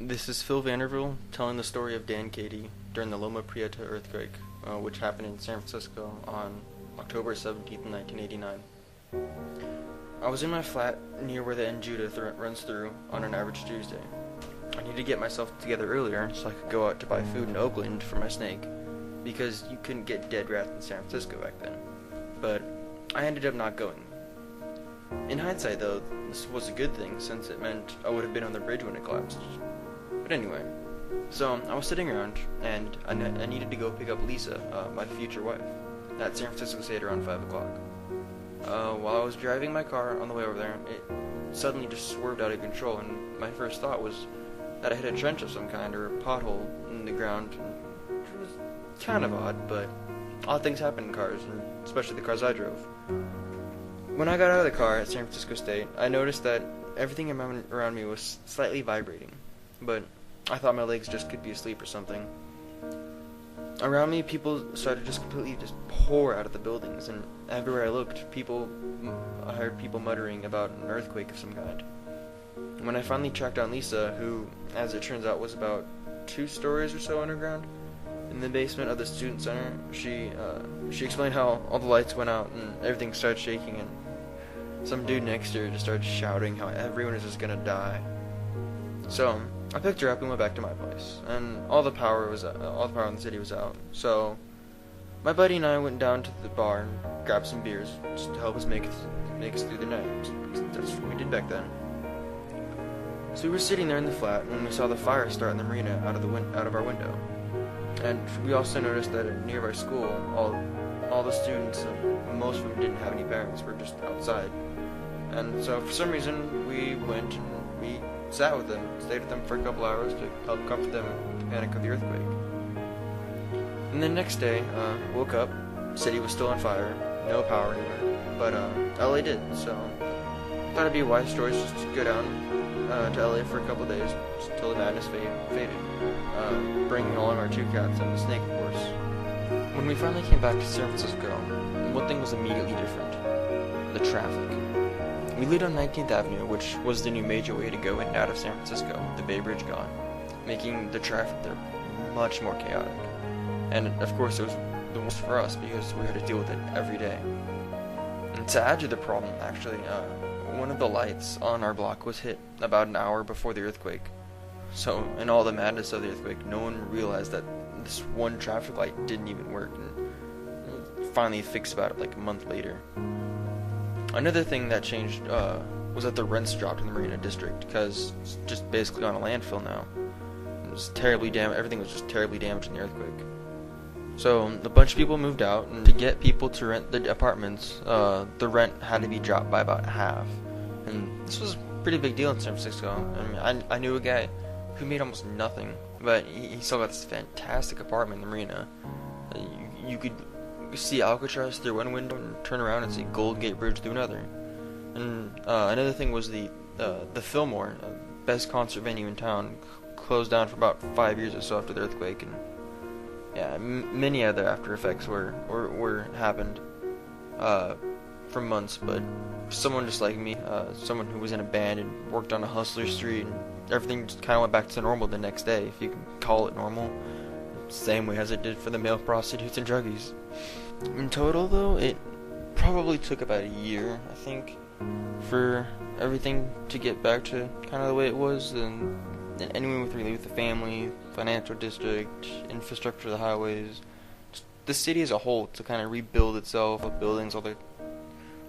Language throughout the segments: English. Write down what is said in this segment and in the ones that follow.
This is Phil Vanderville telling the story of Dan Cady during the Loma Prieta Earthquake, which happened in San Francisco on October 17th, 1989. I was in my flat near where the N Judith runs through on an average Tuesday. I needed to get myself together earlier so I could go out to buy food in Oakland for my snake, because you couldn't get dead rats in San Francisco back then. But I ended up not going. In hindsight, though, this was a good thing, since it meant I would have been on the bridge when it collapsed. But anyway, so I was sitting around, and I needed to go pick up Lisa, my future wife, at San Francisco State around 5 o'clock. While I was driving my car on the way over there, it suddenly just swerved out of control, and my first thought was that I hit a trench of some kind, or a pothole in the ground. It was kind of odd, but odd things happen in cars, and especially the cars I drove. When I got out of the car at San Francisco State, I noticed that everything around me was slightly vibrating, but I thought my legs just could be asleep or something. Around me, people started just completely pour out of the buildings, and everywhere I looked, I heard people muttering about an earthquake of some kind. When I finally tracked down Lisa, who, as it turns out, was about 2 stories or so underground, in the basement of the student center, she explained how all the lights went out and everything started shaking, and some dude next to her just started shouting how everyone is just gonna die. So I picked her up and went back to my place, and all the power in the city was out. So my buddy and I went down to the bar and grabbed some beers just to help us make us through the night. That's what we did back then. So we were sitting there in the flat when we saw the fire start in the marina out of our window. And we also noticed that near our school, all the students, most of them didn't have any parents, were just outside. And so for some reason, we went and we sat with them, stayed with them for a couple hours to help comfort them in the panic of the earthquake. And the next day, woke up, city was still on fire, no power anywhere, but LA did, so thought it'd be a wise choice just to go down to LA for a couple days, just until the madness faded, bringing along our 2 cats and the snake, of course. When we finally came back to San Francisco, one thing was immediately different: the traffic. We lived on 19th Avenue, which was the new major way to go in and out of San Francisco, with the Bay Bridge gone, making the traffic there much more chaotic. And of course, it was the worst for us because we had to deal with it every day. And to add to the problem, actually, one of the lights on our block was hit about an hour before the earthquake. So, in all the madness of the earthquake, no one realized that this one traffic light didn't even work, and finally fixed about it like a month later. Another thing that changed was that the rents dropped in the Marina District, because it's just basically on a landfill now. It was terribly everything was just terribly damaged in the earthquake. So a bunch of people moved out, and to get people to rent the apartments, the rent had to be dropped by about half. And this was a pretty big deal in San Francisco. I mean, I knew a guy who made almost nothing, but he still got this fantastic apartment in the Marina. You could see Alcatraz through one window and turn around and see Golden Gate Bridge through another. And another thing was the Fillmore, best concert venue in town, closed down for about 5 years or so after the earthquake, and yeah, many other after effects were happened for months. But someone just like me, someone who was in a band and worked on a hustler street, and everything just kind of went back to normal the next day, if you can call it normal. Same way as it did for the male prostitutes and druggies. In total, though, it probably took about a year, I think, for everything to get back to kind of the way it was, and anyone with the family, financial district, infrastructure, the highways, just the city as a whole, to kind of rebuild itself, the buildings, all the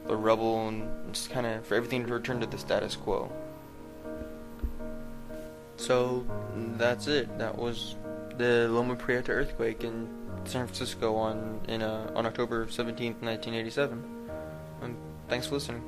rubble, and just kind of for everything to return to the status quo. So that's it. That was the Loma Prieta earthquake in San Francisco on October 17th, 1987. And thanks for listening.